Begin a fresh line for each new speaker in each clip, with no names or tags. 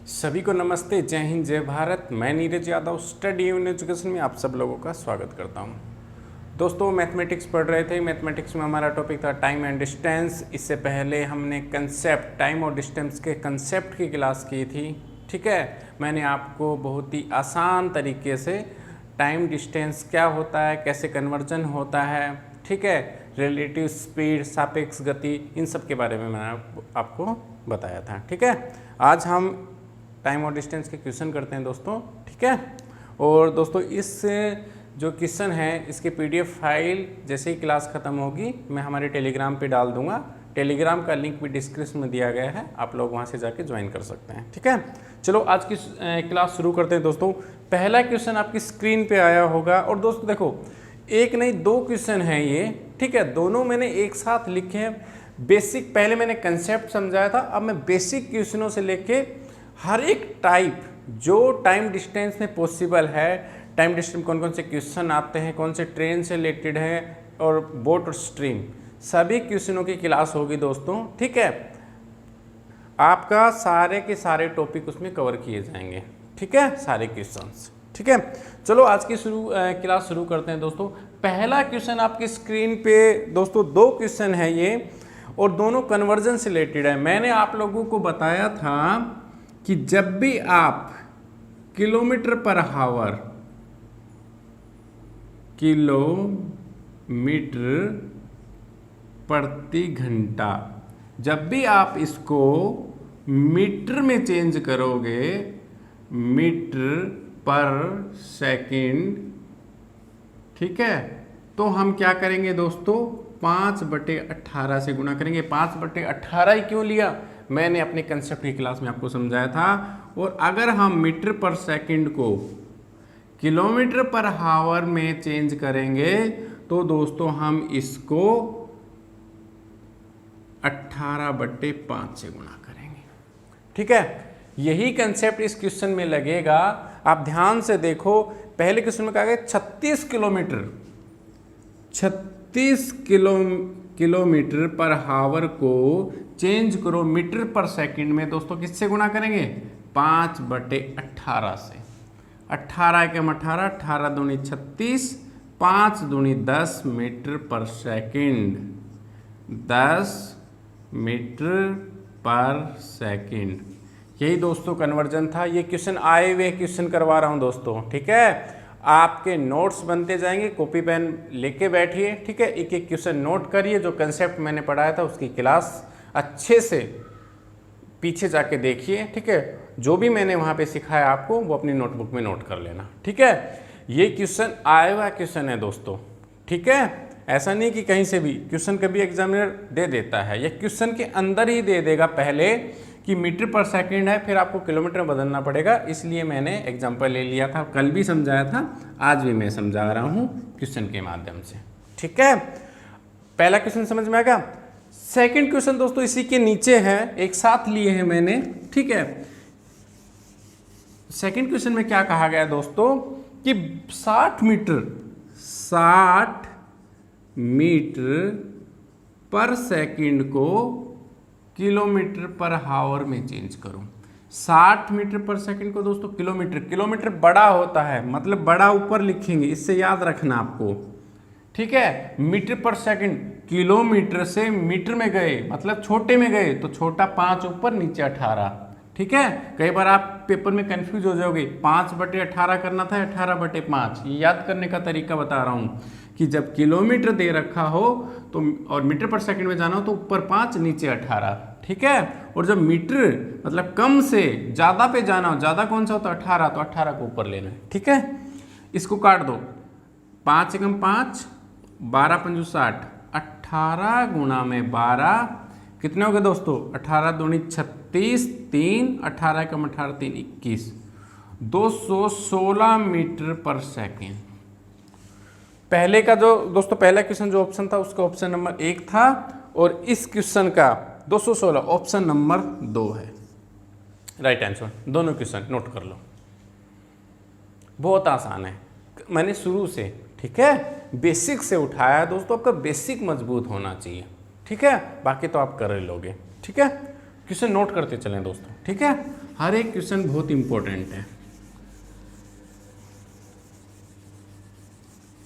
सभी को नमस्ते, जय हिंद, जय भारत। मैं Neeraj Yadav study in education में आप सब लोगों का स्वागत करता हूं। दोस्तों, मैथमेटिक्स पढ़ रहे थे। मैथमेटिक्स में हमारा टॉपिक था टाइम एंड डिस्टेंस। इससे पहले हमने कंसेप्ट, टाइम और डिस्टेंस के कंसेप्ट की क्लास की थी। ठीक है, मैंने आपको बहुत ही आसान तरीके से टाइम डिस्टेंस क्या होता है, कैसे कन्वर्जन होता है, ठीक है, रिलेटिव स्पीड, सापेक्ष गति, इन सब के बारे में मैंने आपको बताया था। ठीक है, आज हम टाइम और डिस्टेंस के क्वेश्चन करते हैं दोस्तों। ठीक है, और दोस्तों इस जो क्वेश्चन है इसके पीडीएफ फाइल जैसे ही क्लास ख़त्म होगी मैं हमारे टेलीग्राम पे डाल दूंगा। टेलीग्राम का लिंक भी डिस्क्रिप्शन में दिया गया है, आप लोग वहां से जाके ज्वाइन कर सकते हैं। ठीक है, चलो आज की क्लास शुरू करते हैं दोस्तों। पहला क्वेश्चन आपकी स्क्रीन पे आया होगा और दोस्तों देखो, एक नहीं दो क्वेश्चन है ये। ठीक है, दोनों मैंने एक साथ लिखे हैं। बेसिक पहले मैंने कंसेप्ट समझाया था, अब मैं बेसिक क्वेश्चनों से लेके हर एक टाइप जो टाइम डिस्टेंस में पॉसिबल है, टाइम डिस्टेंस में कौन कौन से क्वेश्चन आते हैं, कौन से ट्रेन से रिलेटेड है और बोट और स्ट्रीम, सभी क्वेश्चनों की क्लास होगी दोस्तों। ठीक है, आपका सारे के सारे टॉपिक उसमें कवर किए जाएंगे। ठीक है, सारे क्वेश्चंस। ठीक है, चलो आज की क्लास शुरू करते हैं दोस्तों। पहला क्वेश्चन आपकी स्क्रीन पे दोस्तों, दो क्वेश्चन है ये और दोनों कन्वर्जन से रिलेटेड है। मैंने आप लोगों को बताया था कि जब भी आप किलोमीटर पर हावर, किलोमीटर प्रति घंटा, जब भी आप इसको मीटर में चेंज करोगे, मीटर पर सेकंड, ठीक है, तो हम क्या करेंगे दोस्तों, 5/18 से गुणा करेंगे। 5/18 ही क्यों लिया, मैंने अपने कंसेप्ट की क्लास में आपको समझाया था। और अगर हम मीटर पर सेकंड को किलोमीटर पर हावर में चेंज करेंगे तो दोस्तों हम इसको 18/5 से गुणा करेंगे। ठीक है, यही कंसेप्ट इस क्वेश्चन में लगेगा। आप ध्यान से देखो, पहले क्वेश्चन में कहा गया 36 किलोमीटर, 36 किलोमीटर पर हावर को चेंज करो मीटर पर सेकंड में। दोस्तों किससे गुणा करेंगे, 5/18 से। 18 एकम 18, 18 दूनी 36, 5 दूनी 10 मीटर पर सेकंड, 10 मीटर पर सेकंड। यही दोस्तों कन्वर्जन था। ये क्वेश्चन आए हुए क्वेश्चन करवा रहा हूं दोस्तों। ठीक है, आपके नोट्स बनते जाएंगे, कॉपी पेन लेके बैठिए। ठीक है, एक एक क्वेश्चन नोट करिए। जो कंसेप्ट मैंने पढ़ाया था उसकी क्लास अच्छे से पीछे जाके देखिए। ठीक है, जो भी मैंने वहाँ पे सिखाया आपको वो अपनी नोटबुक में नोट कर लेना। ठीक है, ये क्वेश्चन आया हुआ क्वेश्चन है दोस्तों। ठीक है, ऐसा नहीं कि कहीं से भी क्वेश्चन कभी एग्जामिनर दे देता है, ये क्वेश्चन के अंदर ही दे देगा पहले कि मीटर पर सेकंड है, फिर आपको किलोमीटर में बदलना पड़ेगा। इसलिए मैंने एग्जाम्पल ले लिया था, कल भी समझाया था, आज भी मैं समझा रहा हूँ क्वेश्चन के माध्यम से। ठीक है, पहला क्वेश्चन समझ में आएगा। सेकंड क्वेश्चन दोस्तों इसी के नीचे है, एक साथ लिए हैं मैंने। ठीक है, सेकंड क्वेश्चन में क्या कहा गया दोस्तों कि 60 मीटर पर सेकंड को किलोमीटर पर हावर में चेंज करो। 60 मीटर पर सेकंड को दोस्तों किलोमीटर बड़ा होता है, मतलब बड़ा ऊपर लिखेंगे, इससे याद रखना आपको। ठीक है, मीटर पर सेकंड, किलोमीटर से मीटर में गए मतलब छोटे में गए तो छोटा 5 ऊपर, नीचे 18। ठीक है, कई बार आप पेपर में कंफ्यूज हो जाओगे, 5/18 करना था 18/5। ये याद करने का तरीका बता रहा हूँ कि जब किलोमीटर दे रखा हो तो और मीटर पर सेकंड में जाना हो तो ऊपर 5 नीचे 18। ठीक है, और जब मीटर मतलब कम से ज़्यादा पे जाना हो, ज़्यादा कौन सा होता है 18, तो 18 को ऊपर लेना है। ठीक है, इसको काट दो, 5 एकम 5, 12 पंजू 60, 18 गुणा में 12 कितने हो गए दोस्तों, 18 दूनी 36, 3, 18 एकम 18, 3 21, 216 मीटर पर सेकेंड। पहले का जो दोस्तों पहला क्वेश्चन जो ऑप्शन था उसका ऑप्शन नंबर 1 था और इस क्वेश्चन का 216 ऑप्शन नंबर 2 है। Right answer. दोनों क्वेश्चन नोट कर लो, बहुत आसान है, मैंने शुरू से, ठीक है, बेसिक से उठाया है दोस्तों। आपका बेसिक मजबूत होना चाहिए। ठीक है, बाकी तो आप कर ही लोगे। ठीक है, क्वेश्चन नोट करते चलें दोस्तों, ठीक है, हर एक क्वेश्चन बहुत इंपॉर्टेंट है।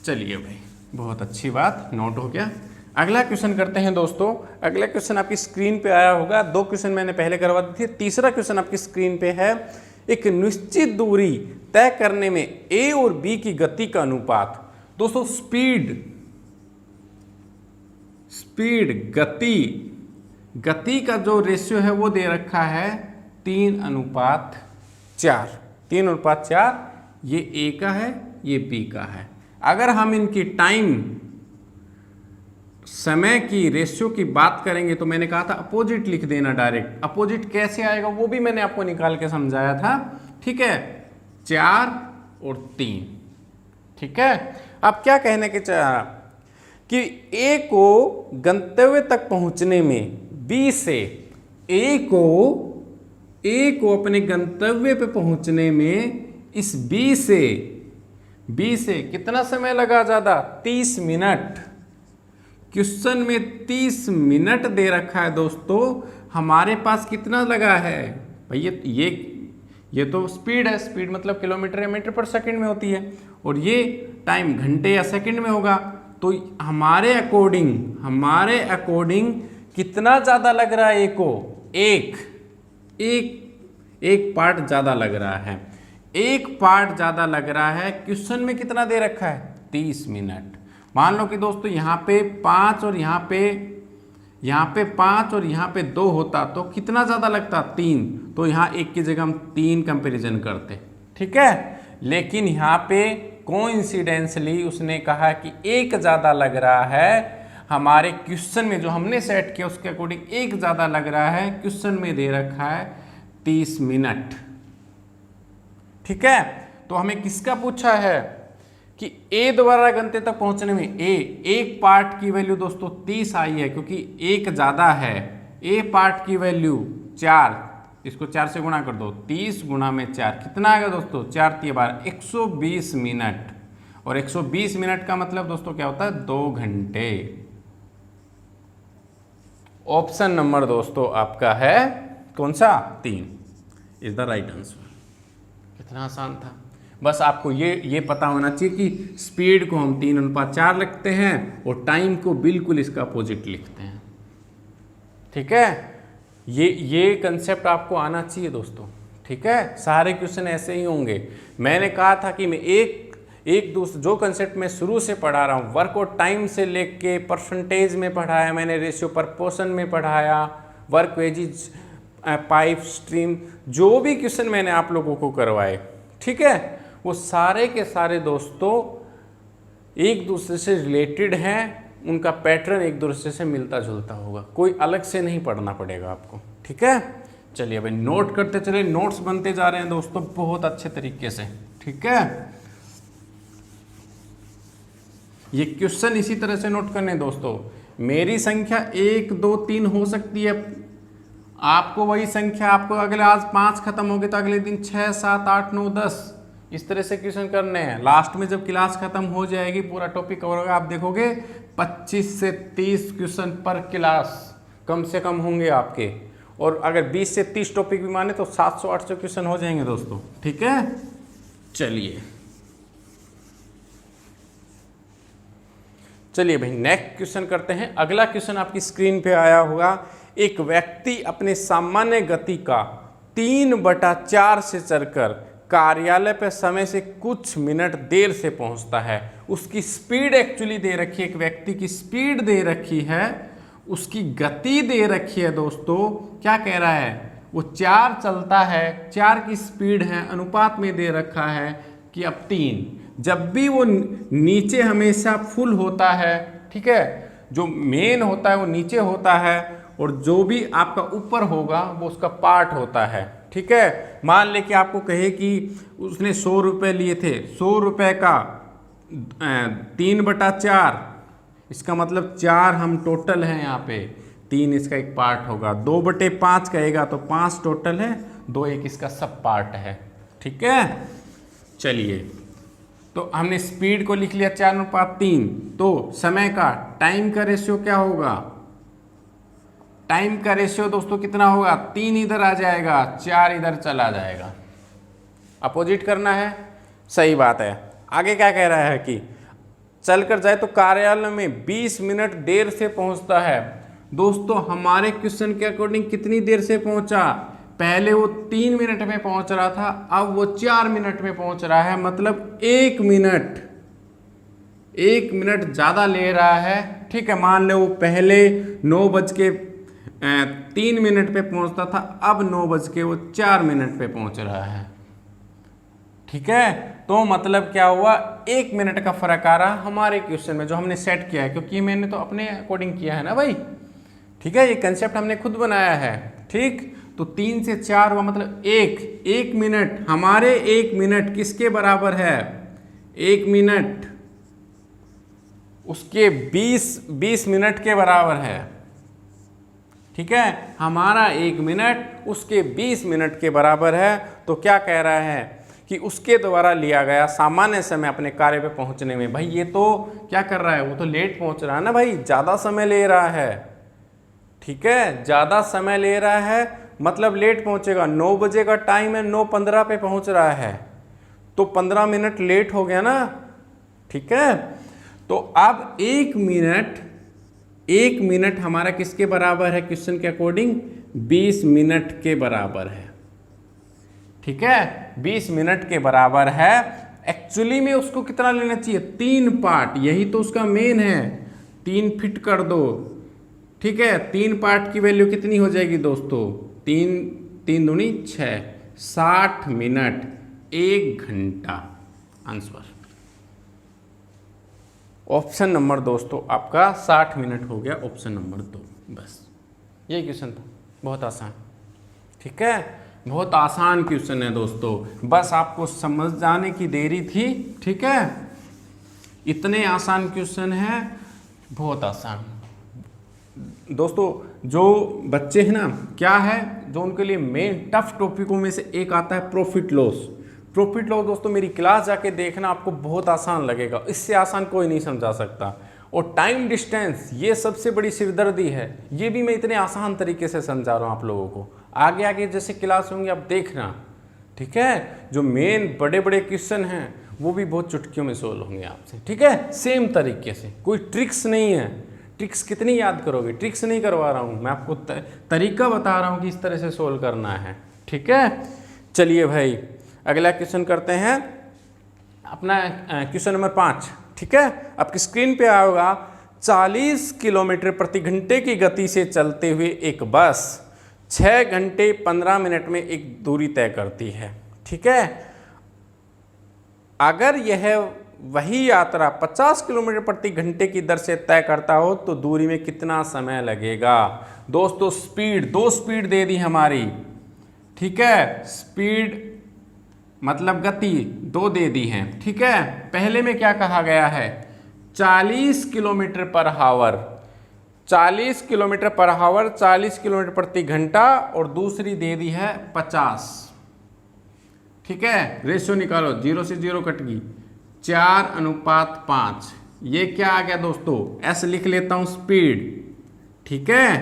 चलिए भाई, बहुत अच्छी बात, नोट हो गया। अगला क्वेश्चन करते हैं दोस्तों। अगला क्वेश्चन आपकी स्क्रीन पे आया होगा, 2 क्वेश्चन मैंने पहले करवा दी थी, तीसरा क्वेश्चन आपकी स्क्रीन पे है। एक निश्चित दूरी तय करने में ए और बी की गति का अनुपात। दोस्तों गति का जो रेशियो है वो दे रखा है 3:4। 3:4 ये ए का है, ये बी का है। अगर हम इनकी समय की रेशियो की बात करेंगे तो मैंने कहा था अपोजिट लिख देना डायरेक्ट। अपोजिट कैसे आएगा वो भी मैंने आपको निकाल के समझाया था, ठीक है, 4 और 3, ठीक है। अब क्या कहने के चाह कि ए को गंतव्य तक पहुंचने में बी से ए को अपने गंतव्य पे पहुंचने में इस बी से कितना समय लगा ज्यादा? 30 मिनट। क्वेश्चन में 30 मिनट दे रखा है दोस्तों, हमारे पास कितना लगा है भाई? ये तो स्पीड है, स्पीड मतलब किलोमीटर या मीटर पर सेकंड में होती है, और ये टाइम घंटे या सेकंड में होगा। तो हमारे अकॉर्डिंग कितना ज़्यादा लग रहा है? एक पार्ट ज़्यादा लग रहा है, एक पार्ट ज़्यादा लग रहा है। क्वेश्चन में कितना दे रखा है? 30 मिनट। मान लो कि दोस्तों यहाँ पे 5 और यहाँ पे 5 और यहाँ पे 2 होता तो कितना ज़्यादा लगता? 3। तो यहाँ 1 की जगह हम 3 कंपैरिजन करते, ठीक है। लेकिन यहाँ पे कोइंसिडेंसली उसने कहा कि 1 ज़्यादा लग रहा है। हमारे क्वेश्चन में जो हमने सेट किया उसके अकॉर्डिंग 1 ज़्यादा लग रहा है। क्वेश्चन में दे रखा है 30 मिनट, ठीक है। तो हमें किसका पूछा है कि ए द्वारा गंतव्य तक पहुंचने में एक पार्ट की वैल्यू दोस्तों 30 आई है, क्योंकि 1 ज्यादा है। ए पार्ट की वैल्यू 4, इसको 4 से गुणा कर दो, 30 गुणा में 4 कितना आएगा दोस्तों? 4 × 12 120 मिनट। और 120 मिनट का मतलब दोस्तों क्या होता है? 2 घंटे। ऑप्शन नंबर दोस्तों आपका है कौन सा? 3 इज द राइट आंसर। कितना आसान था। बस आपको ये पता होना चाहिए कि स्पीड को हम 3:4 लिखते हैं और टाइम को बिल्कुल इसका अपोजिट लिखते हैं, ठीक है। ये कंसेप्ट आपको आना चाहिए दोस्तों, ठीक है। सारे क्वेश्चन ऐसे ही होंगे। मैंने कहा था कि मैं एक दूसरे जो कंसेप्ट मैं शुरू से पढ़ा रहा हूँ, वर्क और टाइम से लेके परसेंटेज में पढ़ाया मैंने, रेशियो प्रपोर्शन में पढ़ाया, वर्क वेजेज, पाइप स्ट्रीम, जो भी क्वेश्चन मैंने आप लोगों को करवाए, ठीक है, वो सारे के सारे दोस्तों एक दूसरे से रिलेटेड हैं। उनका पैटर्न एक दूसरे से मिलता जुलता होगा, कोई अलग से नहीं पढ़ना पड़ेगा आपको, ठीक है। चलिए भाई नोट करते चले, नोट्स बनते जा रहे हैं दोस्तों बहुत अच्छे तरीके से, ठीक है। ये क्वेश्चन इसी तरह से नोट करने दोस्तों। मेरी संख्या 1 2 3 हो सकती है, आपको वही संख्या, आपको अगले आज 5 खत्म होगी तो अगले दिन 6 7 8 9 10 इस तरह से क्वेश्चन करने हैं। लास्ट में जब क्लास खत्म हो जाएगी, पूरा टॉपिक कवर होगा, आप देखोगे 25 से 30 क्वेश्चन पर क्लास कम से कम होंगे आपके। और अगर 20 से 30 टॉपिक भी माने तो 700-800 क्वेश्चन हो जाएंगे दोस्तों, ठीक है। चलिए भाई नेक्स्ट क्वेश्चन करते हैं। अगला क्वेश्चन आपकी स्क्रीन पे आया होगा। एक व्यक्ति अपने सामान्य गति का 3/4 से चलकर कार्यालय पर समय से कुछ मिनट देर से पहुंचता है। उसकी स्पीड एक्चुअली दे रखी है, एक व्यक्ति की स्पीड दे रखी है, उसकी गति दे रखी है दोस्तों। क्या कह रहा है? वो 4 चलता है, 4 की स्पीड है, अनुपात में दे रखा है कि अब 3। जब भी वो नीचे हमेशा फुल होता है, ठीक है, जो मेन होता है वो नीचे होता है और जो भी आपका ऊपर होगा वो उसका पार्ट होता है, ठीक है। मान ले कि आपको कहे कि उसने 100 रुपये लिए थे, 100 रुपये का 3/4, इसका मतलब 4 हम टोटल हैं यहाँ पे, 3 इसका एक पार्ट होगा, 2/5 कहेगा तो 5 टोटल है, 2 एक इसका सब पार्ट है, ठीक है। चलिए तो हमने स्पीड को लिख लिया 4:3, तो समय का टाइम का रेशियो क्या होगा? टाइम का रेशियो दोस्तों कितना होगा, 3 इधर आ जाएगा, 4 इधर चला जाएगा। अपोजिट करना है, सही बात है। आगे क्या कह रहा है कि चल कर जाए तो कार्यालय में 20 मिनट देर से पहुंचता है। दोस्तों हमारे क्वेश्चन के अकॉर्डिंग कितनी देर से पहुंचा, पहले वो 3 मिनट में पहुंच रहा था, अब वो 4 मिनट में पहुंच रहा है, मतलब 1 मिनट ज़्यादा ले रहा है। ठीक है, मान लो वो पहले 9:03 पे पहुंचता था, अब 9:04 पे पहुंच रहा है। ठीक है, तो मतलब क्या हुआ, 1 मिनट का फर्क आ रहा हमारे क्वेश्चन में जो हमने सेट किया है, क्योंकि मैंने तो अपने अकॉर्डिंग किया है ना भाई। ठीक है, ये कंसेप्ट हमने खुद बनाया है। ठीक, तो 3 से 4 हुआ, मतलब 1 मिनट, हमारे 1 मिनट किसके बराबर है, 1 मिनट उसके 20 मिनट के बराबर है। ठीक है, हमारा 1 मिनट उसके 20 मिनट के बराबर है। तो क्या कह रहा है कि उसके द्वारा लिया गया सामान्य समय अपने कार्य पे पहुंचने में, भाई ये तो क्या कर रहा है, वो तो लेट पहुंच रहा है ना भाई, ज़्यादा समय ले रहा है। ठीक है, ज़्यादा समय ले रहा है मतलब लेट पहुंचेगा। 9 बजे का टाइम है, 9:15 पे पहुंच रहा है, तो 15 मिनट लेट हो गया ना। ठीक है, तो अब 1 मिनट हमारा किसके बराबर है, क्वेश्चन के अकॉर्डिंग 20 मिनट के बराबर है। ठीक है, 20 मिनट के बराबर है। एक्चुअली में उसको कितना लेना चाहिए, 3 पार्ट, यही तो उसका मेन है। 3 फिट कर दो। ठीक है, 3 पार्ट की वैल्यू कितनी हो जाएगी दोस्तों, 3 दूनी 6, 60 मिनट, 1 घंटा। आंसर ऑप्शन नंबर दोस्तों आपका 60 मिनट हो गया, ऑप्शन नंबर 2। बस यही क्वेश्चन था, बहुत आसान। ठीक है, बहुत आसान क्वेश्चन है दोस्तों, बस आपको समझ जाने की देरी थी। ठीक है, इतने आसान क्वेश्चन है, बहुत आसान। दोस्तों जो बच्चे हैं ना, क्या है जो उनके लिए मेन टफ टॉपिकों में से एक आता है प्रॉफिट लॉस। प्रॉफिट लॉस दोस्तों मेरी क्लास जाके देखना, आपको बहुत आसान लगेगा, इससे आसान कोई नहीं समझा सकता। और टाइम डिस्टेंस, ये सबसे बड़ी सिरदर्दी है, ये भी मैं इतने आसान तरीके से समझा रहा हूँ आप लोगों को। आगे आगे जैसे क्लास होंगी आप देखना। ठीक है, जो मेन बड़े बड़े क्वेश्चन हैं वो भी बहुत चुटकियों में सोल्व होंगे आपसे। ठीक है, सेम तरीके से, कोई ट्रिक्स नहीं है। ट्रिक्स कितनी याद करोगे, ट्रिक्स नहीं करवा रहा हूँ मैं आपको, तरीका बता रहा हूँ कि इस तरह से सोल्व करना है। ठीक है, चलिए भाई अगला क्वेश्चन करते हैं, अपना क्वेश्चन नंबर 5। ठीक है, आपकी स्क्रीन पे आएगा, 40 किलोमीटर प्रति घंटे की गति से चलते हुए एक बस 6 घंटे 15 मिनट में एक दूरी तय करती है। ठीक है, अगर यह वही यात्रा 50 किलोमीटर प्रति घंटे की दर से तय करता हो तो दूरी में कितना समय लगेगा। दोस्तों स्पीड, 2 स्पीड दे दी हमारी। ठीक है, स्पीड मतलब गति 2 दे दी हैं। ठीक है, पहले में क्या कहा गया है, 40 किलोमीटर पर हावर, 40 किलोमीटर पर हावर, 40 किलोमीटर प्रति घंटा, और दूसरी दे दी है 50। ठीक है, रेशियो निकालो, 0 से 0 कट गई, 4:5। ये क्या आ गया दोस्तों, एस लिख लेता हूं, स्पीड। ठीक है,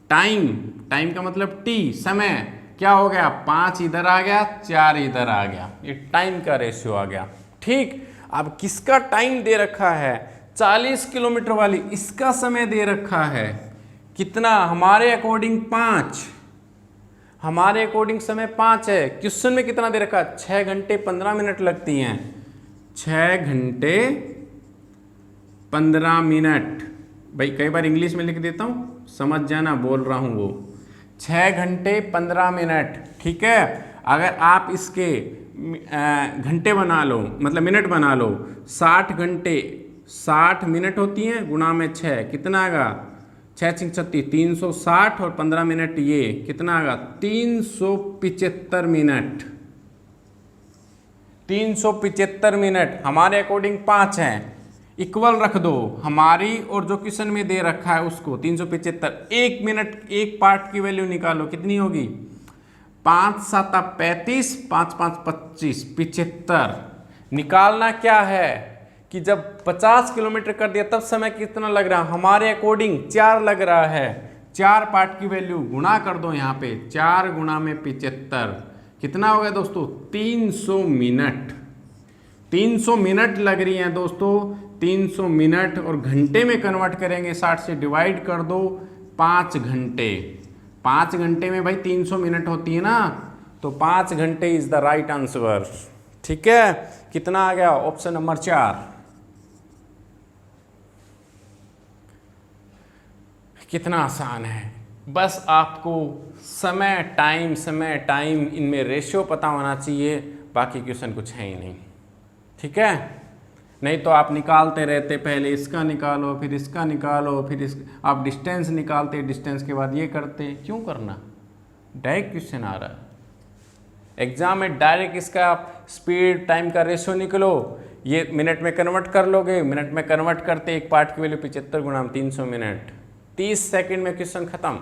टाइम, टाइम का मतलब टी, समय, क्या हो गया, 5 इधर आ गया, 4 इधर आ गया, ये टाइम का रेशियो आ गया। ठीक, अब किसका टाइम दे रखा है, 40 किलोमीटर वाली, इसका समय दे रखा है कितना, हमारे अकॉर्डिंग 5, हमारे अकॉर्डिंग समय 5 है। क्वेश्चन में कितना दे रखा है, 6 घंटे 15 मिनट लगती हैं, 6 घंटे 15 मिनट। भाई कई बार इंग्लिश में लिख देता हूँ, समझ जाना, बोल रहा हूँ वो, 6 घंटे 15 मिनट। ठीक है, अगर आप इसके घंटे बना लो, मतलब मिनट बना लो, 60 घंटे 60 मिनट होती हैं, गुणा में 6 कितना आएगा, 6 36 360, और 15 मिनट ये कितना आएगा, 375 मिनट, 375 मिनट। हमारे अकॉर्डिंग 5 हैं, इक्वल रख दो हमारी और जो क्वेश्चन में दे रखा है उसको, 375। 1 मिनट, एक पार्ट की वैल्यू निकालो, कितनी होगी, 5 7 35, 5 5 25, 75। निकालना क्या है कि जब 50 किलोमीटर कर दिया तब समय कितना लग रहा है, हमारे अकॉर्डिंग 4 लग रहा है, 4 पार्ट की वैल्यू गुणा कर दो यहाँ पे, 4 गुणा में 75 कितना हो गया दोस्तों 300 मिनट। 300 मिनट लग रही हैं दोस्तों, 300 मिनट और घंटे में कन्वर्ट करेंगे 60 से डिवाइड कर दो 5 घंटे। 5 घंटे में भाई 300 मिनट होती है ना, तो 5 घंटे इज द राइट आंसर। ठीक है, कितना आ गया ऑप्शन नंबर 4। कितना आसान है, बस आपको समय टाइम इनमें रेशियो पता होना चाहिए, बाकी क्वेश्चन कुछ है ही नहीं। ठीक है, नहीं तो आप निकालते रहते, पहले इसका निकालो फिर इसका निकालो फिर आप डिस्टेंस निकालते, डिस्टेंस के बाद ये करते, क्यों करना। डायरेक्ट क्वेश्चन आ रहा है एग्जाम में, डायरेक्ट इसका आप स्पीड टाइम का रेशियो निकलो, ये मिनट में कन्वर्ट कर लोगे, मिनट में कन्वर्ट करते एक पार्ट की वैल्यू 75 गुणा 300 मिनट, 30 सेकंड में क्वेश्चन खत्म।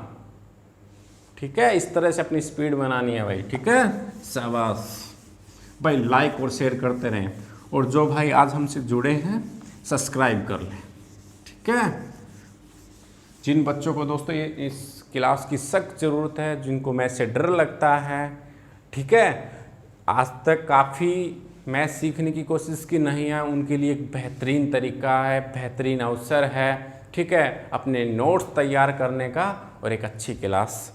ठीक है, इस तरह से अपनी स्पीड बनानी है भाई। ठीक है, शाबाश भाई, लाइक और शेयर करते रहें, और जो भाई आज हमसे जुड़े हैं सब्सक्राइब कर लें। ठीक है, जिन बच्चों को दोस्तों ये इस क्लास की सख्त ज़रूरत है, जिनको मैथ से डर लगता है, ठीक है, आज तक काफ़ी मैथ सीखने की कोशिश की नहीं है, उनके लिए एक बेहतरीन तरीका है, बेहतरीन अवसर है। ठीक है, अपने नोट्स तैयार करने का और एक अच्छी क्लास।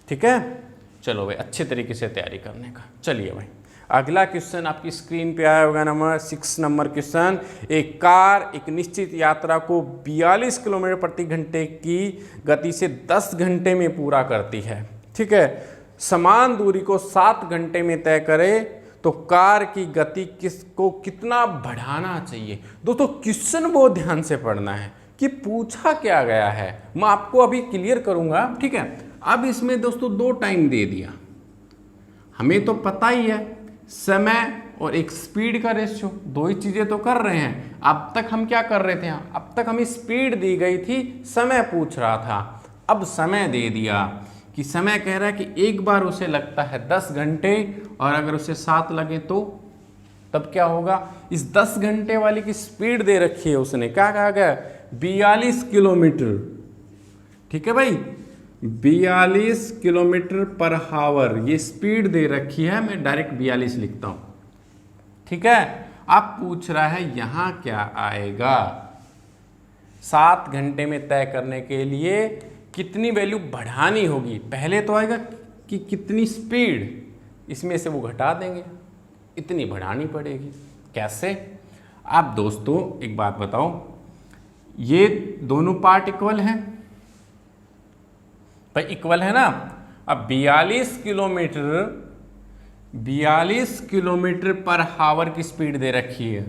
ठीक है, चलो भाई अच्छे तरीके से तैयारी करने का। चलिए भाई, अगला क्वेश्चन आपकी स्क्रीन पे आया होगा, नंबर 6 नंबर क्वेश्चन। एक कार एक निश्चित यात्रा को 42 किलोमीटर प्रति घंटे की गति से 10 घंटे में पूरा करती है। ठीक है, समान दूरी को 7 घंटे में तय करे तो कार की गति किसको कितना बढ़ाना चाहिए। दोस्तों क्वेश्चन बहुत ध्यान से पढ़ना है कि पूछा क्या गया है, मैं आपको अभी क्लियर करूंगा। ठीक है, अब इसमें दोस्तों 2 टाइम दे दिया, हमें तो पता ही है समय और एक स्पीड का रेशियो, 2 ही चीजें तो कर रहे हैं। अब तक हम क्या कर रहे थे, अब तक हमें स्पीड दी गई थी, समय पूछ रहा था। अब समय दे दिया कि समय कह रहा है कि एक बार उसे लगता है 10 घंटे, और अगर उसे 7 लगे तो तब क्या होगा। इस 10 घंटे वाली की स्पीड दे रखी है, उसने क्या कहा गया 42 किलोमीटर। ठीक है भाई, 42 किलोमीटर पर हावर ये स्पीड दे रखी है, मैं डायरेक्ट 42 लिखता हूं। ठीक है, अब पूछ रहा है यहां क्या आएगा, 7 घंटे में तय करने के लिए कितनी वैल्यू बढ़ानी होगी। पहले तो आएगा कि कितनी स्पीड, इसमें से वो घटा देंगे, इतनी बढ़ानी पड़ेगी। कैसे। आप दोस्तों एक बात बताओ, ये दोनों पार्ट इक्वल हैं भाई, इक्वल है ना। अब 42 किलोमीटर पर हावर की स्पीड दे रखी है,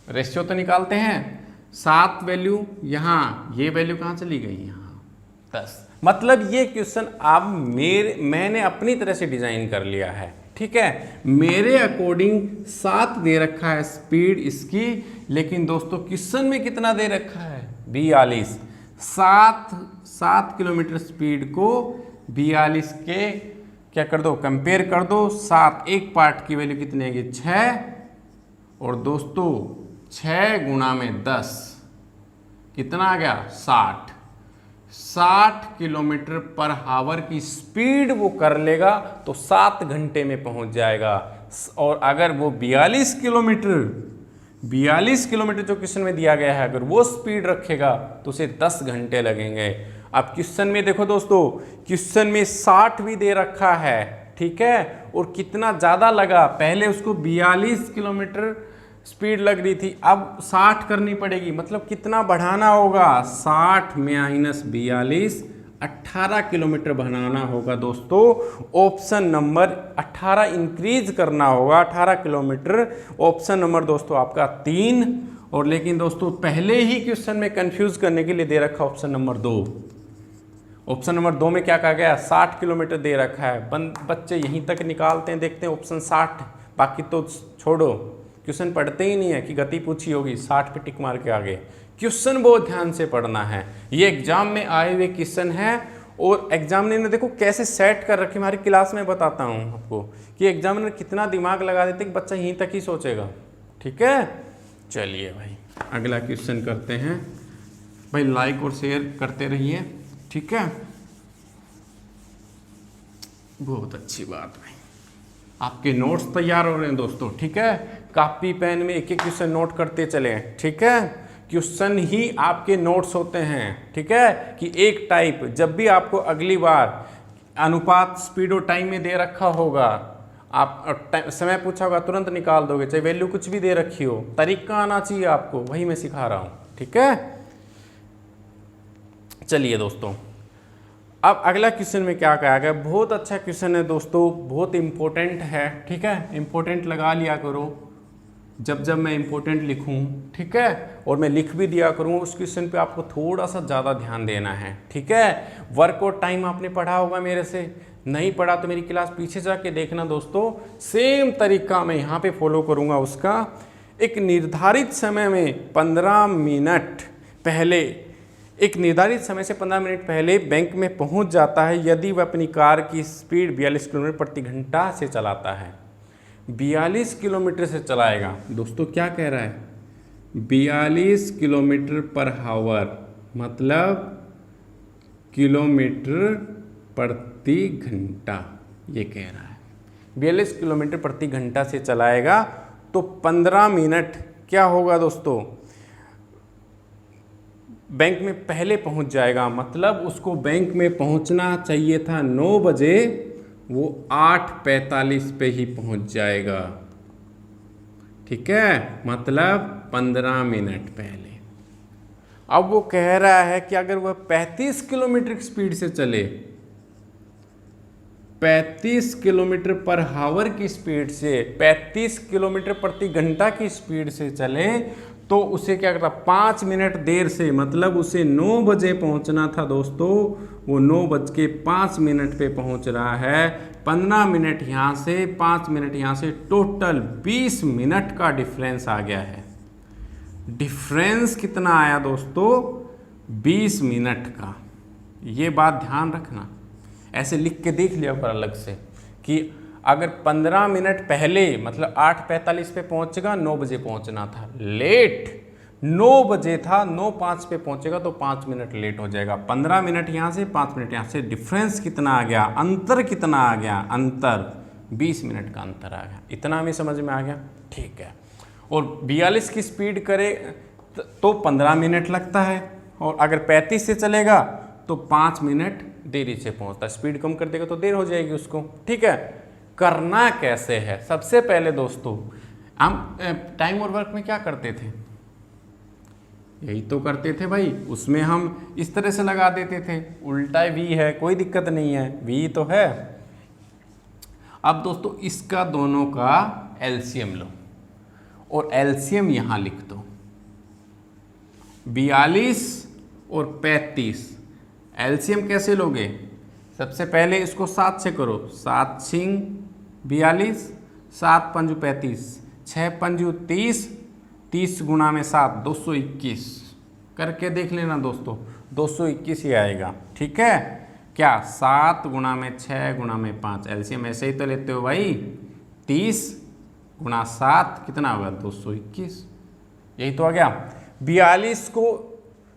रेशियो तो निकालते हैं। 7 वैल्यू यहाँ, ये वैल्यू कहाँ चली गई, यहाँ 10। मतलब ये क्वेश्चन अब मैंने अपनी तरह से डिजाइन कर लिया है। ठीक है, मेरे अकॉर्डिंग 7 दे रखा है स्पीड इसकी, लेकिन दोस्तों क्वेश्चन में कितना दे रखा है 42। 7 किलोमीटर स्पीड को 42 के क्या कर दो, कंपेयर कर दो। 7 एक पार्ट की वैल्यू कितनी आएगी 6, और दोस्तों 6 गुणा में 10 कितना आ गया 60 किलोमीटर पर हावर की स्पीड वो कर लेगा तो 7 घंटे में पहुंच जाएगा। और अगर वो 42 किलोमीटर जो क्वेश्चन में दिया गया है, अगर वो स्पीड रखेगा तो उसे 10 घंटे लगेंगे। अब क्वेश्चन में देखो दोस्तों, क्वेश्चन में 60 भी दे रखा है। ठीक है, और कितना ज़्यादा लगा, पहले उसको 42 किलोमीटर स्पीड लग रही थी, अब 60 करनी पड़ेगी, मतलब कितना बढ़ाना होगा 60 माइनस 42, 18 किलोमीटर बनाना होगा दोस्तों। ऑप्शन नंबर 18 इंक्रीज करना होगा, 18 किलोमीटर। ऑप्शन नंबर दोस्तों आपका 3। और लेकिन दोस्तों पहले ही क्वेश्चन में कंफ्यूज करने के लिए दे रखा ऑप्शन नंबर 2। ऑप्शन नंबर 2 में क्या कहा गया 60 किलोमीटर दे रखा है। बच्चे यहीं तक निकालते हैं, देखते हैं ऑप्शन 60, बाकी तो छोड़ो, क्वेश्चन पढ़ते ही नहीं है कि गति पूछी होगी 60 पे टिक मार के आगे। क्वेश्चन बहुत ध्यान से पढ़ना है, ये एग्जाम में आए हुए क्वेश्चन है। और एग्जामिनर ने देखो कैसे सेट कर रखे, हमारी क्लास में बताता हूँ आपको कि एग्जामिनर कितना दिमाग लगा देते कि बच्चा यहीं तक ही सोचेगा। ठीक है, चलिए भाई अगला क्वेश्चन करते हैं। भाई लाइक और शेयर करते रहिए, ठीक है, बहुत अच्छी बात भाई। आपके नोट्स तैयार हो रहे हैं दोस्तों, ठीक है, कॉपी पेन में एक एक क्वेश्चन नोट करते चले, ठीक है, क्वेश्चन ही आपके नोट्स होते हैं, ठीक है, कि एक टाइप जब भी आपको अगली बार अनुपात स्पीड और टाइम में दे रखा होगा, आप समय पूछा होगा तुरंत निकाल दोगे, चाहे वैल्यू कुछ भी दे रखी हो, तरीका आना चाहिए आपको, वही मैं सिखा रहा हूँ, ठीक है। चलिए दोस्तों, अब अगला क्वेश्चन में क्या कहा गया, बहुत अच्छा क्वेश्चन है दोस्तों, बहुत इंपॉर्टेंट है, ठीक है, इंपॉर्टेंट लगा लिया करो जब जब मैं इंपॉर्टेंट लिखूं, ठीक है, और मैं लिख भी दिया करूं, उस क्वेश्चन पे आपको थोड़ा सा ज़्यादा ध्यान देना है, ठीक है। वर्क और टाइम आपने पढ़ा होगा मेरे से, नहीं पढ़ा तो मेरी क्लास पीछे जाके देखना दोस्तों, सेम तरीका मैं यहाँ पे फॉलो करूँगा उसका। एक निर्धारित समय में 15 मिनट पहले, एक निर्धारित समय से 15 मिनट पहले बैंक में पहुंच जाता है यदि वह अपनी कार की स्पीड 42 किलोमीटर प्रति घंटा से चलाता है। 42 किलोमीटर से चलाएगा दोस्तों, क्या कह रहा है, 42 किलोमीटर पर हावर, मतलब किलोमीटर प्रति घंटा, ये कह रहा है 42 किलोमीटर प्रति घंटा से चलाएगा, तो 15 मिनट क्या होगा दोस्तों, बैंक में पहले पहुंच जाएगा, मतलब उसको बैंक में पहुंचना चाहिए था 9 बजे, वो 8:45 पे ही पहुंच जाएगा, ठीक है, मतलब 15 मिनट पहले। अब वो कह रहा है कि अगर वह 35 किलोमीटर की स्पीड से चले, 35 किलोमीटर पर हावर की स्पीड से, 35 किलोमीटर प्रति घंटा की स्पीड से चले, तो उसे क्या करता, 5 मिनट देर से, मतलब उसे 9 बजे पहुंचना था दोस्तों, वो 9:05 पे पहुंच रहा है, 15 मिनट यहाँ से, 5 मिनट यहाँ से, टोटल 20 मिनट का डिफरेंस आ गया है। डिफरेंस कितना आया दोस्तों, 20 मिनट का, ये बात ध्यान रखना, ऐसे लिख के देख लिया पर अलग से कि अगर 15 मिनट पहले, मतलब 8:45 पे पहुंचेगा, 9 बजे पहुंचना था, लेट 9 बजे था, 9:05 पे पहुंचेगा तो 5 मिनट लेट हो जाएगा, 15 मिनट यहाँ से, 5 मिनट यहाँ से, डिफरेंस कितना आ गया, अंतर कितना आ गया, अंतर 20 मिनट का अंतर आ गया, इतना हमें समझ में आ गया, ठीक है। और 42 की स्पीड करे तो 15 मिनट लगता है, और अगर 35 से चलेगा तो 5 मिनट देरी से पहुंचता है, स्पीड कम कर देगा तो देर हो जाएगी उसको, ठीक है। करना कैसे है, सबसे पहले दोस्तों हम टाइम और वर्क में क्या करते थे, यही तो करते थे भाई, उसमें हम इस तरह से लगा देते थे, उल्टा वी है, कोई दिक्कत नहीं है, वी तो है। अब दोस्तों इसका दोनों का एलसीएम लो, और एलसीएम यहाँ लिख दो, 42 और 35, एलसीएम कैसे लोगे, सबसे पहले इसको 7 से करो, 7 छिंग 42, 7 पंजू 35, 6 पंजू 30, 30 गुणा में 7, 221 करके देख लेना दोस्तों, 221 ही आएगा, ठीक है। क्या 7 गुणा में 6 गुणा में 5, एलसीएम ऐसे ही तो लेते हो भाई, 30 गुणा 7 कितना होगा, 221, यही तो आ गया। 42 को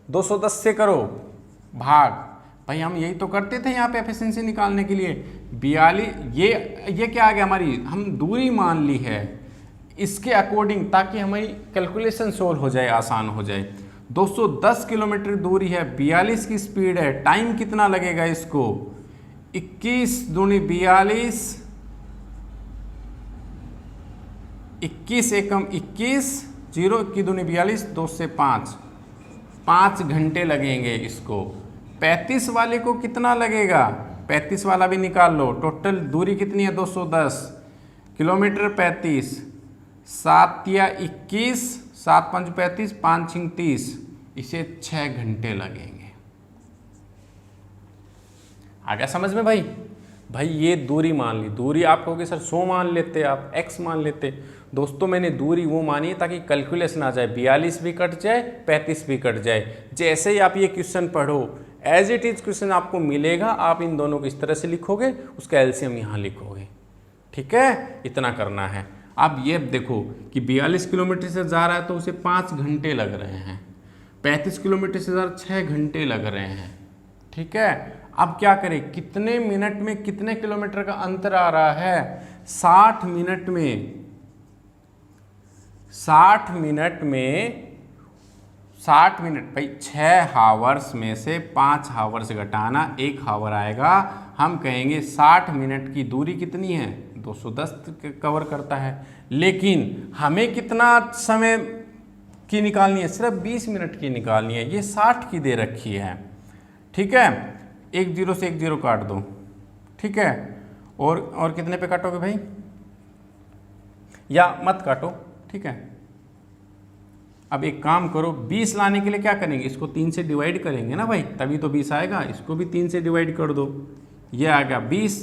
210 से करो भाग, भाई हम यही तो करते थे यहाँ पे एफिशिएंसी निकालने के लिए, 42, ये क्या आ गया, हमारी हम दूरी मान ली है इसके अकॉर्डिंग, ताकि हमारी कैलकुलेशन सोल्व हो जाए, आसान हो जाए। 210 किलोमीटर दूरी है, 42 की स्पीड है, टाइम कितना लगेगा इसको, 21 दूनी 42, 21 एकम 21, 0 21 दूनी 42, 2 से 5 घंटे लगेंगे इसको। 35 वाले को कितना लगेगा, 35 वाला भी निकाल लो, टोटल दूरी कितनी है, 210 किलोमीटर, 35, 7 या 21, 7 5 35, 5 6 30, इसे 6 घंटे लगेंगे। आ गया समझ में भाई, भाई ये दूरी मान ली, दूरी आप कहोगे सर 100 मान लेते, आप x मान लेते, दोस्तों मैंने दूरी वो मानी है ताकि कैलकुलेशन आ जाए, 42 भी कट जाए, 35 भी कट जाए। जैसे ही आप ये क्वेश्चन पढ़ो, एज इट इज क्वेश्चन आपको मिलेगा, आप इन दोनों को इस तरह से लिखोगे, उसका एलसीएम यहाँ लिखोगे, ठीक है, इतना करना है। अब ये देखो कि 42 किलोमीटर से जा रहा है तो उसे 5 घंटे लग रहे हैं, 35 किलोमीटर से ज़्यादा 6 घंटे लग रहे हैं। ठीक है, अब क्या करें, कितने मिनट में कितने किलोमीटर का अंतर आ रहा है? 60 मिनट में 60 मिनट भाई, 6 हावर्स में से 5 हावर्स घटाना 1 हावर आएगा। हम कहेंगे 60 मिनट की दूरी कितनी है? 210 कवर करता है। लेकिन हमें कितना समय की निकालनी है? सिर्फ 20 मिनट की निकालनी है। ये 60 की दे रखी है। ठीक है, एक जीरो से एक जीरो काट दो। ठीक है, और कितने पे काटोगे भाई? या मत काटो। ठीक है, अब एक काम करो, 20 लाने के लिए क्या करेंगे? इसको 3 से डिवाइड करेंगे ना भाई, तभी तो 20 आएगा। इसको भी 3 से डिवाइड कर दो, ये आ गया 20।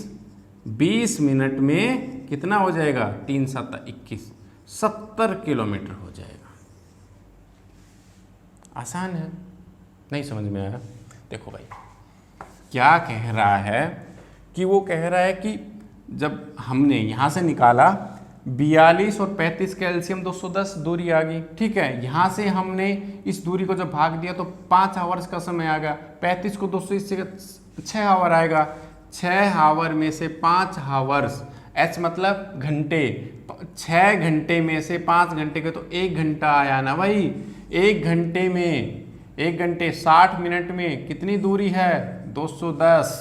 20 मिनट में कितना हो जाएगा? 3 7 21, 70 किलोमीटर हो जाएगा। आसान है, नहीं समझ में आया? देखो भाई क्या कह रहा है कि वो कह रहा है कि जब हमने यहाँ से निकाला 42 और 35 का एलसीएम 210 दूरी आ गई। ठीक है, यहाँ से हमने इस दूरी को जब भाग दिया तो 5 आवर्स का समय आ गया। 35 को 200 से 6 आवर आएगा। 6 आवर में से 5 आवर्स, एच मतलब घंटे, 6 घंटे में से 5 घंटे के तो 1 घंटा आया ना भाई। 1 घंटे में 60 मिनट में कितनी दूरी है? 210।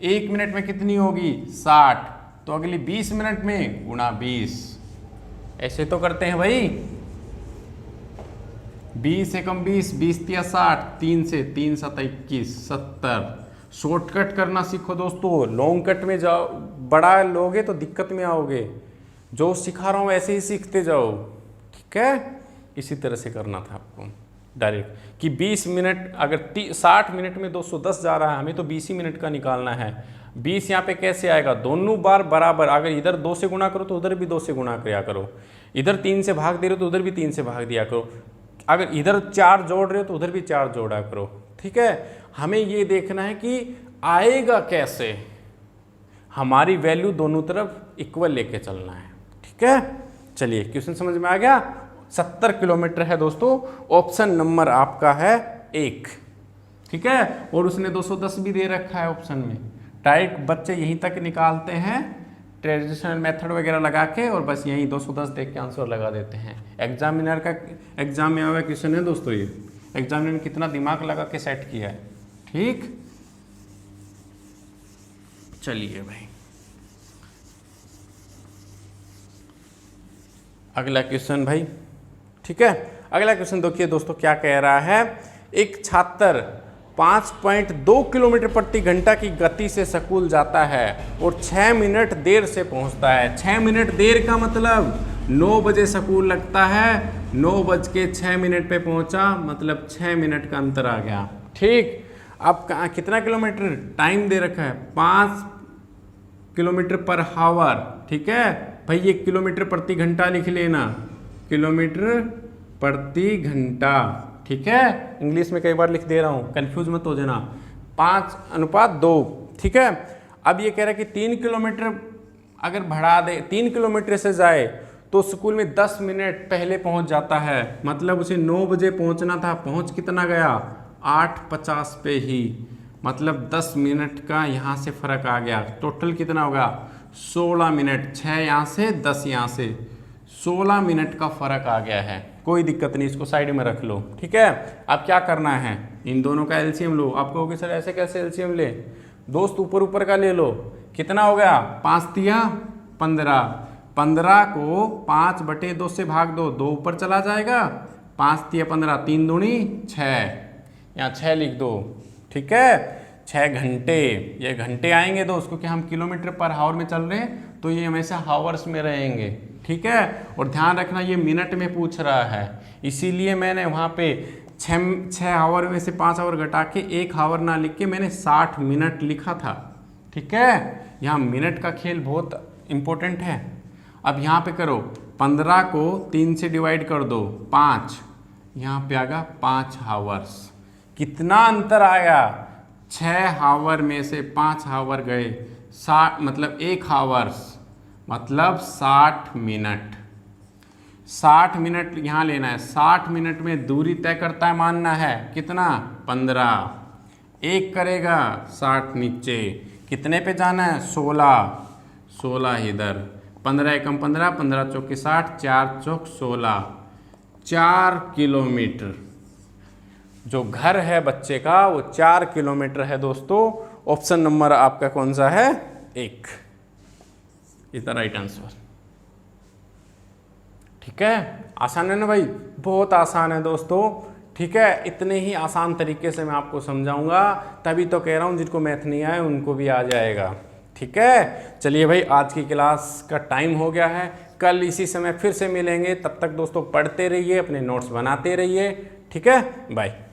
1 मिनट में कितनी होगी? 60। तो अगली 20 मिनट में गुणा 20। ऐसे तो करते हैं भाई। 20 से कम 20, 20 तिया 60, 3 से 3 7 21, 70। शॉर्टकट करना सीखो दोस्तों, लॉन्ग कट में जाओ, बड़ा लोगे तो दिक्कत में आओगे। जो सिखा रहा हूँ ऐसे ही सीखते जाओ। ठीक है, इसी तरह से करना था आपको डायरेक्ट, कि 20 मिनट अगर 60 मिनट में 210 जा रहा है, हमें तो 20 ही मिनट का निकालना है। 20 यहाँ पे कैसे आएगा? दोनों बार बराबर, अगर इधर 2 से गुणा करो तो उधर भी 2 से गुणा किया करो। इधर 3 से भाग दे रहे हो तो उधर भी 3 से भाग दिया करो। अगर इधर 4 जोड़ रहे हो तो उधर भी 4 जोड़ा करो। ठीक है, हमें ये देखना है कि आएगा कैसे, हमारी वैल्यू दोनों तरफ इक्वल लेके चलना है। ठीक है, चलिए क्वेश्चन समझ में आ गया। 70 किलोमीटर है दोस्तों, ऑप्शन नंबर आपका है 1। ठीक है, और उसने 210 भी दे रखा है ऑप्शन में। डायरेक्ट बच्चे यहीं तक निकालते हैं ट्रेडिशनल मेथड वगैरह लगा के, और बस यहीं 210 देख के आंसर लगा देते हैं। एग्जामिनर का एग्जाम में आया क्वेश्चन है दोस्तों ये। एग्जामिनर ने कितना दिमाग लगा के सेट किया है। ठीक, चलिए भाई अगला क्वेश्चन भाई। ठीक है, अगला क्वेश्चन देखिए दोस्तों क्या कह रहा है। एक छात्र 5.2 किलोमीटर प्रति घंटा की गति से स्कूल जाता है और 6 मिनट देर से पहुंचता है। 6 मिनट देर का मतलब 9 बजे स्कूल लगता है, 9:06 पे पहुंचा, मतलब 6 मिनट का अंतर आ गया। ठीक, अब कितना किलोमीटर टाइम दे रखा है? 5 किलोमीटर पर हावर। ठीक है भाई, ये किलोमीटर प्रति घंटा लिख लेना, किलोमीटर प्रति घंटा। ठीक है, इंग्लिश में कई बार लिख दे रहा हूँ, कंफ्यूज मत हो जाना। 5:2। ठीक है, अब ये कह रहा है कि 3 किलोमीटर अगर बढ़ा दे, 3 किलोमीटर से जाए तो स्कूल में 10 मिनट पहले पहुंच जाता है। मतलब उसे 9 बजे पहुंचना था, पहुंच कितना गया? 8:50 पे ही, मतलब 10 मिनट का यहाँ से फर्क आ गया। टोटल कितना होगा? 16 मिनट। 6 यहाँ से, 10 यहाँ से, 16 मिनट का फर्क आ गया है। कोई दिक्कत नहीं, इसको साइड में रख लो। ठीक है, अब क्या करना है? इन दोनों का एलसीएम लो। आप कहोगे सर ऐसे कैसे एलसीएम ले? दोस्त ऊपर ऊपर का ले लो। कितना हो गया? 5 तिया 15। 15 को 5/2 से भाग दो, 2 ऊपर चला जाएगा। 5 तिया 15, 3 दूनी 6, यहाँ 6 लिख दो। ठीक है, 6 घंटे, ये घंटे आएंगे दोस्त, क्योंकि हम किलोमीटर पर हावर में चल रहे हैं तो ये हमेशा हावर्स में रहेंगे। ठीक है, और ध्यान रखना ये मिनट में पूछ रहा है, इसीलिए मैंने वहाँ पे 6 आवर में से 5 आवर घटा के 1 आवर ना लिख के मैंने 60 मिनट लिखा था। ठीक है, यहाँ मिनट का खेल बहुत इम्पोर्टेंट है। अब यहाँ पे करो, 15 को 3 से डिवाइड कर दो, 5, यहाँ पे आएगा 5 आवर्स। कितना अंतर आया? 6 आवर में से 5 आवर गए, 60 मतलब 1 आवर्स, मतलब 60 मिनट। 60 मिनट यहाँ लेना है, 60 मिनट में दूरी तय करता है, मानना है कितना 15। एक करेगा 60 नीचे, कितने पे जाना है 16 इधर, 15 एकम 15, 15 चौके 60, 4 चौक 16, 4 किलोमीटर जो घर है बच्चे का वो 4 किलोमीटर है दोस्तों। ऑप्शन नंबर आपका कौन सा है 1 इज द राइट आंसर। ठीक है, आसान है ना भाई, बहुत आसान है दोस्तों। ठीक है, इतने ही आसान तरीके से मैं आपको समझाऊंगा, तभी तो कह रहा हूं जिनको मैथ नहीं आए उनको भी आ जाएगा। ठीक है, चलिए भाई आज की क्लास का टाइम हो गया है, कल इसी समय फिर से मिलेंगे। तब तक दोस्तों पढ़ते रहिए, अपने नोट्स बनाते रहिए। ठीक है, बाय।